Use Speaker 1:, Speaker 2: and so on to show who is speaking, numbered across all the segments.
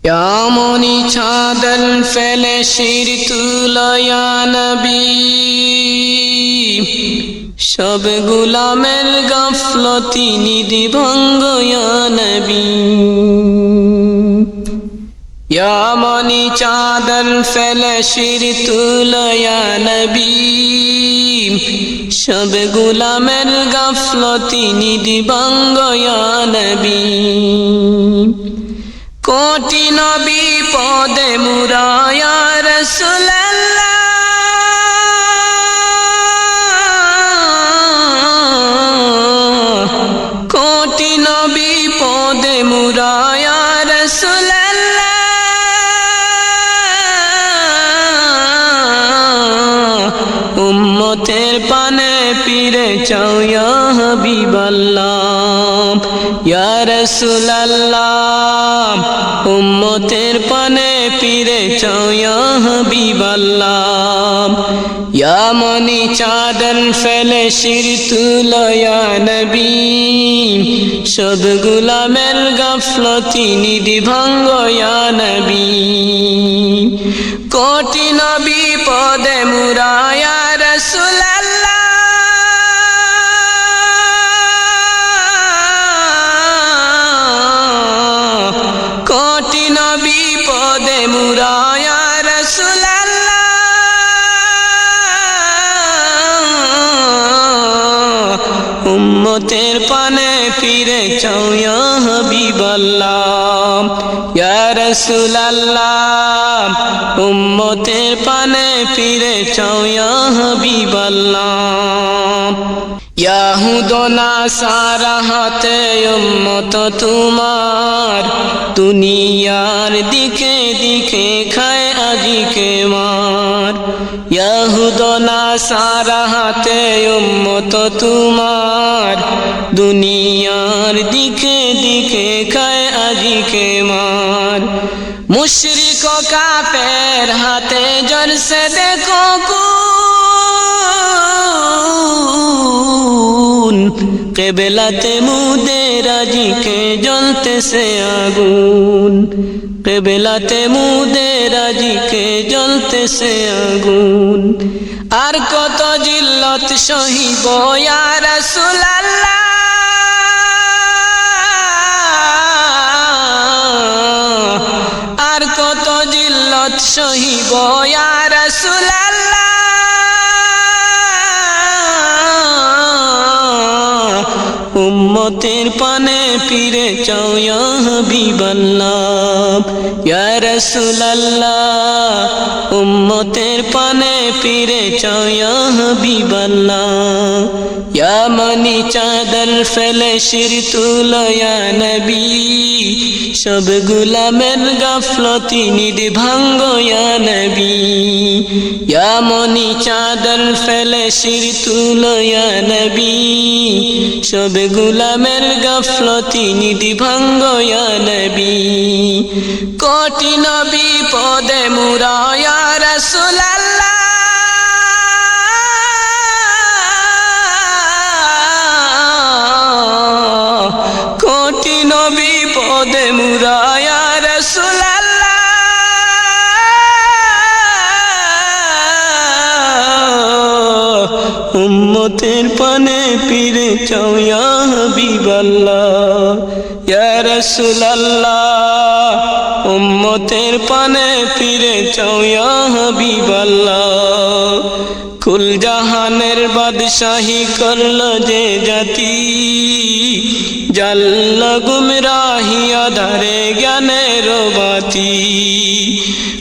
Speaker 1: এমনি ছাদল ফেলে শির তুলয়া নবী সব গুলামের গাফলতি নিধি ভঙ্গ ইয়া নবী এমনি চাদর ফেলে শির তুলয়া নবী সব গুলামের গাফলতি নিধি ভঙ্গ ইয়া নবী কোটি নবী পদে মুরায়া রাসূলুল্লাহ কোটি নবী পদে মুরায়া রাসূলুল্লাহ উম্মতের পানে পিরে চাও ইয়া হাবিবাল্লাহ ইয়া রাসূলুল্লাহ উম্মতের পানে পিরে চাও ইয়া হাবিবাল্লাহ ইয়া মনি চাদর ফেলে শির তুলো ইয়া নবী সব গুলামের গাফলতি নিধি ভঙ্গ ইয়া নবী কোটি নবী পদে মুরায়া রাসূলুল্লাহ কোটি নবী পদে মুরায়া রাসূলুল্লাহ উম্মতের পানে ফিরে চাও ইয়া হাবিবাল্লাহ ইয়া রাসূলুল্লাহ উম্মতের পানে ফিরে চাও ইয়া হাবিবাল্লাহ ইয়াহুদ নাসারা হাতে উম্মত তোমার দুনিয়ার দিকে দিকে খায় আজিকে মার ইয়াহুদ নাসারা হাতে উম্মত তোমার দুনিয়ার দিকে দিকে খায় আজিকে মার মুশরিক ও কাফের হাতে জলসে দেখো কেবলাতে মুদের আজিকে জ্বলতেছে আগুন কেবলাতে মুদের আজিকে জ্বলতেছে আগুন আর কত জিল্লত সহিব ইয়া রাসূলুল্লাহ আর কত জিল্লত সহিব ইয়া রাসূলুল্লাহ উম্মতের পানে ফিরে চাও ইয়া হাবিবাল্লাহ ইয়া রাসূলুল্লাহ উম্মতের পানে ফিরে চাও ইয়া হাবিবাল্লাহ ইয়া মনি চাদর ফেলে শির তুলো ইয়া নবী সব গুলামের গাফলতি নিধি ভঙ্গ ইয়া নবী ইয়া মনি চাদর ফেলে শির তুলো ইয়া নবী সব গুলামের গাফলতি নিধি ভঙ্গ ইয়া নবী কোটি নবী পদে মুরায়া রাসূলুল্লাহ কোটি নবী পদে মুরায়া রাসূলুল্লাহ উম্মতের পানে ফিরে চাও ইয়া হাবিবাল্লাহ ইয়া রাসূলুল্লাহ উম্মতের পানে ফিরে চাও ইয়া হাবিবাল্লাহ কুল জাহানের বাদশাহী করলো যে জাতি জাল্ল গুমরাহি আধারে জ্ঞানের বাতি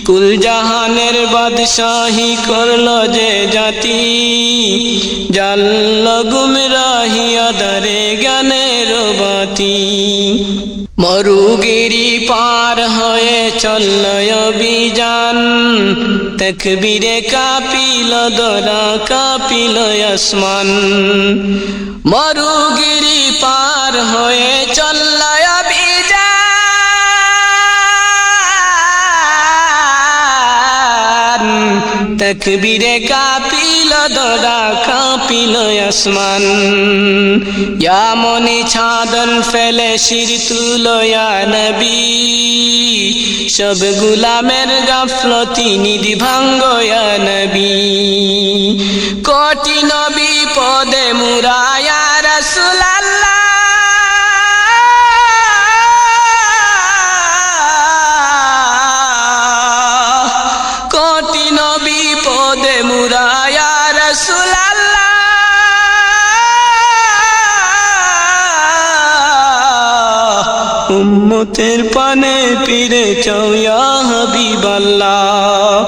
Speaker 1: কুল জাহানের বাদশাহী করলো যে জাতি জাল্ল গুমরাহি আধারে জ্ঞানের বাতি মরুগিরি পার হয়ে চলল অভিযান তাকবীরে কাঁপিল দরা কাঁপিল আসমান মরুগিরি পার হয়ে চলল অভিযান তাকবীরে কাঁপিল দরা কাঁপিল আসমান ইয়া মনি চাদর ফেলে শির তুলো ইয়া নবী সব গুলামের গাফলতি নিধি ভাঙ্গ ইয়া নবী কোটি নবী পদে মুরা ইয়া রাসূলুল্লাহ কোটি নবী পদে মুরা ইয়া রাসূলুল্লাহ উম্মতের পানে পিরে চাও ইয়া হাবিবাল্লাহ।